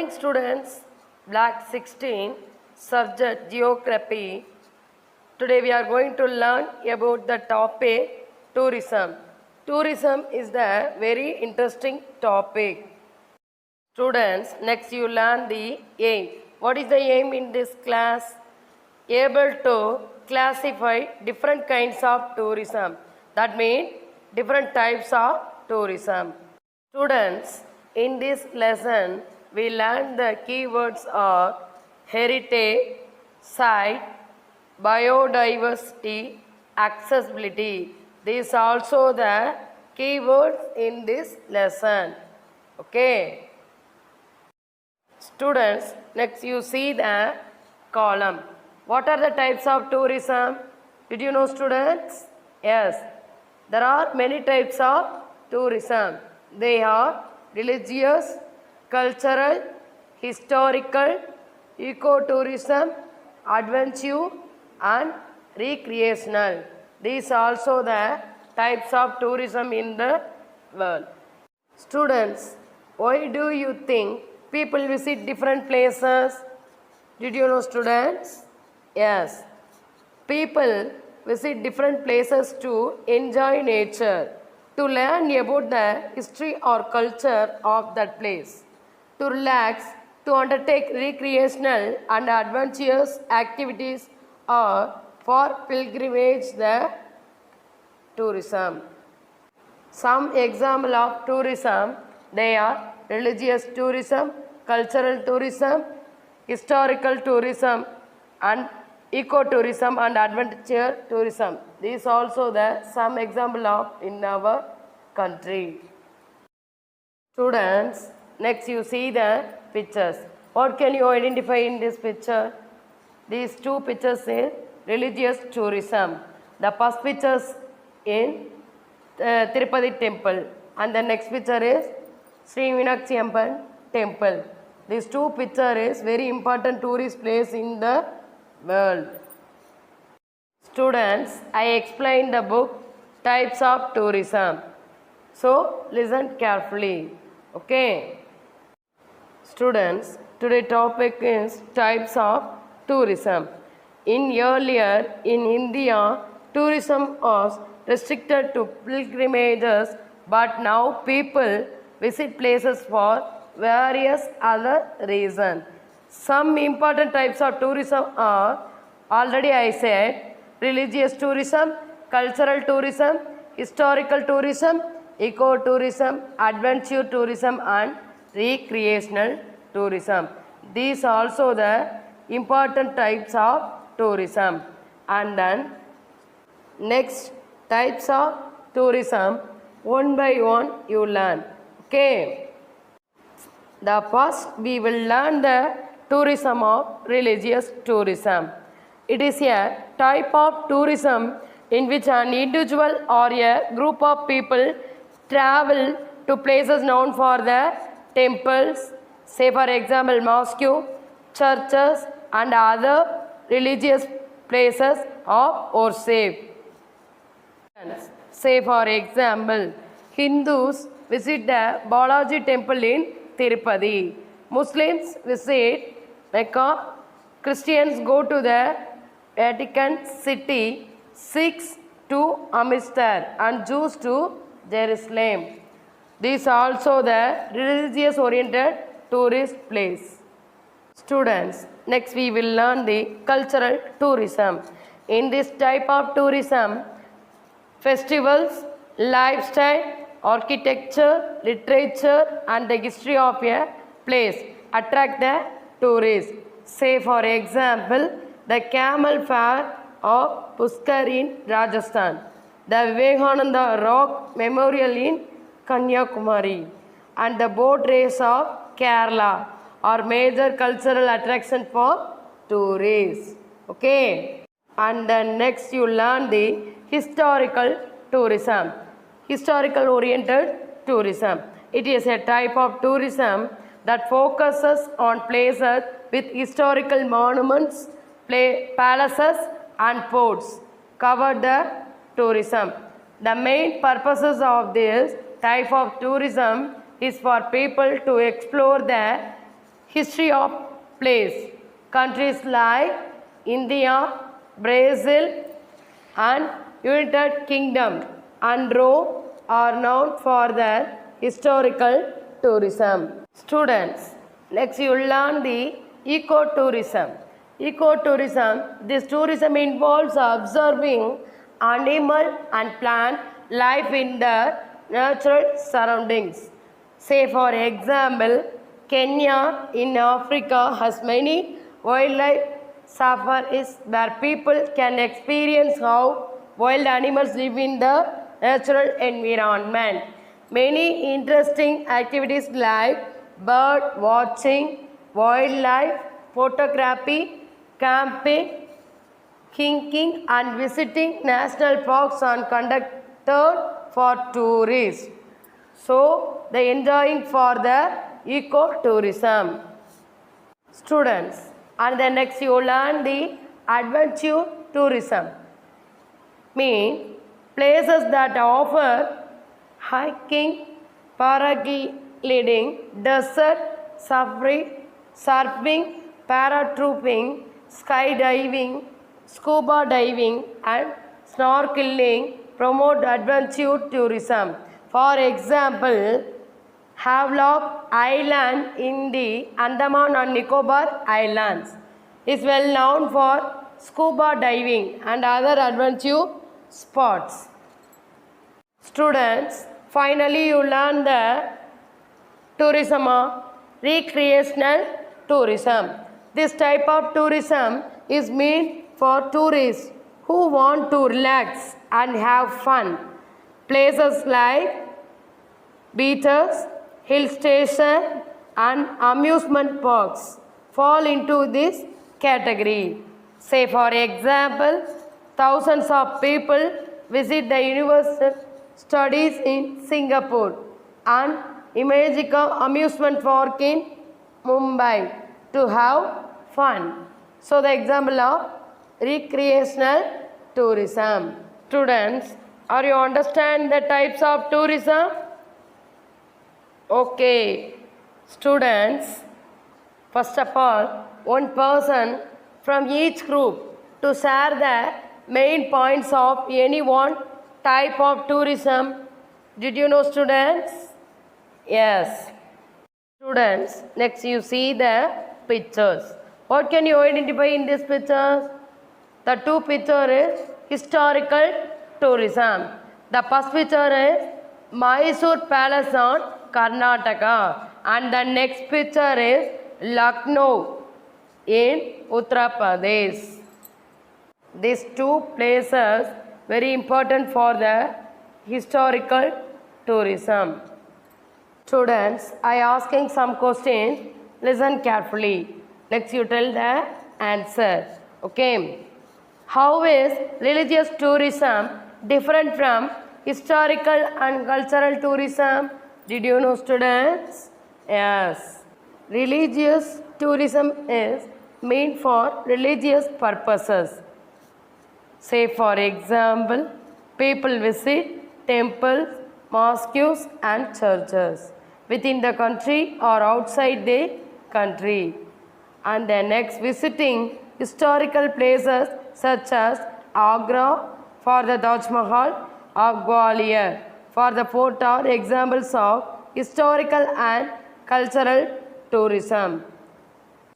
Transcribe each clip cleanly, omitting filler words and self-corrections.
morning students, Black 16, subject Geography. Today we are going to learn about the topic tourism. Tourism is the very interesting topic. Students, next you learn the aim. What is the aim in this class? Able to classify different kinds of tourism. That means different types of tourism. Students, in this lesson, we learn the keywords are heritage, site, biodiversity, accessibility. These are also the keywords in this lesson. Okay. Students, next you see the column. What are the types of tourism? Did you know, students? Yes, there are many types of tourism. They are religious, cultural, historical, ecotourism, adventure and recreational. These are also the types of tourism in the world. Students, why do you think people visit different places? Did you know, students? Yes, people visit different places to enjoy nature, to learn about the history or culture of that place, to relax, to undertake recreational and adventurous activities, or for pilgrimage the tourism. Some example of tourism, they are religious tourism, cultural tourism, historical tourism and ecotourism and adventure tourism. These also the some example of in our country. Students, next you see the pictures. What can you identify in this picture? These two pictures is religious tourism. The first picture is in Tirupati temple and the next picture is Sri Meenakshi Amman temple. These two pictures is very important tourist place in the world. Students, I explained the book Types of Tourism. So listen carefully. Okay. Students, today's topic is types of tourism. Earlier in India, tourism was restricted to pilgrimages, but now people visit places for various other reasons. Some important types of tourism are, already I said, religious tourism, cultural tourism, historical tourism, ecotourism, adventure tourism and recreational tourism. These are also the important types of tourism. And then next types of tourism, one by one you learn. Okay. The first we will learn the tourism of religious tourism. It is a type of tourism in which an individual or a group of people travel to places known for the temples, say for example mosque, churches and other religious places of worship. Say for example, Hindus visit the Balaji temple in Tirupati. Muslims visit Mecca. Christians go to the Vatican City. Sikhs to Amritsar and Jews to Jerusalem. These are also the religious oriented tourist place. Students, next we will learn the cultural tourism. In this type of tourism, festivals, lifestyle, architecture, literature and the history of a place attract the tourists. Say for example, the camel fair of Pushkar in Rajasthan, the Vivekananda Rock Memorial in Kanyakumari and the boat race of Kerala are major cultural attraction for tourists. Okay. And then next you learn the historical tourism. Historical oriented tourism. It is a type of tourism that focuses on places with historical monuments, palaces and forts. Cover the tourism. The main purposes of this type of tourism is for people to explore the History of place. Countries like India, Brazil, and United Kingdom and Rome are known for their historical tourism. Students, next you will learn the ecotourism. Ecotourism, this tourism involves observing animal and plant life in their natural surroundings. Say for example, Kenya in Africa has many wildlife safaris where people can experience how wild animals live in the natural environment. Many interesting activities like bird watching, wildlife photography, camping, hiking and visiting national parks are conducted for tourists. So, they enjoying for the ecotourism. Students, and then next you learn the adventure tourism. Means places that offer hiking, paragliding, desert safari, surfing, paratrooping, skydiving, scuba diving and snorkeling promote adventure tourism. For example, Havelock Island in the Andaman and Nicobar Islands is well known for scuba diving and other adventure sports. Students, finally you learn the tourism of recreational tourism. This type of tourism is meant for tourists who want to relax and have fun. Places like beaches, hill station and amusement parks fall into this category. Say for example, thousands of people visit the university studies in Singapore and Imagicum amusement park in Mumbai to have fun. So the example of recreational tourism. Students, are you understand the types of tourism? Okay. Students, first of all, one person from each group to share the main points of any one type of tourism. Did you know, students? Yes. Students, next you see the pictures. What can you identify in these pictures? The two pictures is historical tourism. The first picture is Mysore Palace on Karnataka and the next picture is Lucknow in Uttar Pradesh. These two places very important for the historical tourism. Students, I asking some questions. Listen carefully. Next you tell the answer. Okay. How is religious tourism different from historical and cultural tourism? Did you know, students? Yes. Religious tourism is meant for religious purposes. Say for example, people visit temples, mosques and churches within the country or outside the country. And then next, visiting historical places such as Agra for the Taj Mahal or Gwalior for the fort are examples of historical and cultural tourism.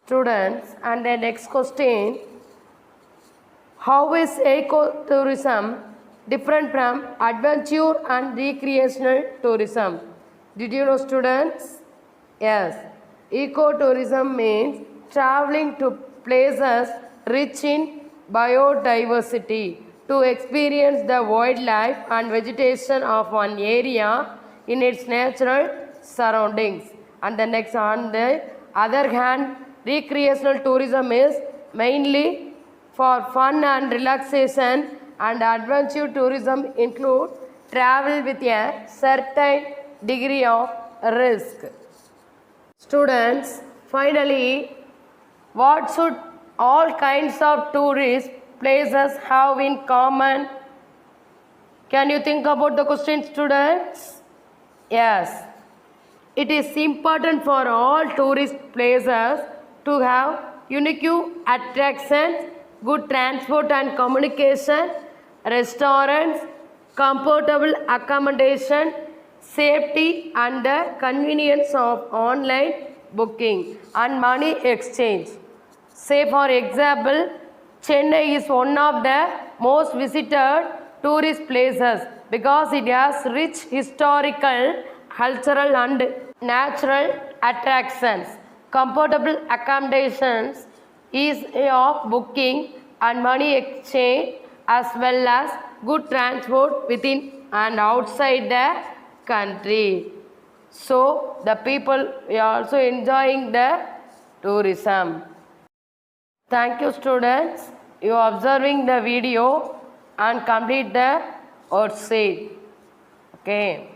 Students, and the next question, how is ecotourism different from adventure and recreational tourism? Did you know, students? Yes. Ecotourism means traveling to places rich in biodiversity to experience the wildlife and vegetation of one area in its natural surroundings. And the next, on the other hand, recreational tourism is mainly for fun and relaxation, and adventure tourism include travel with a certain degree of risk. Students, finally, what should all kinds of tourist places have in common? Can you think about the question, students? Yes. It is important for all tourist places to have unique attractions, good transport and communication, restaurants, comfortable accommodation, safety and the convenience of online booking and money exchange. Say for example, Chennai is one of the most visited tourist places because it has rich historical, cultural and natural attractions. Comfortable accommodations, ease of booking and money exchange as well as good transport within and outside the country. So the people are also enjoying the tourism. Thank you students. You are observing the video and complete the worksheet. Okay.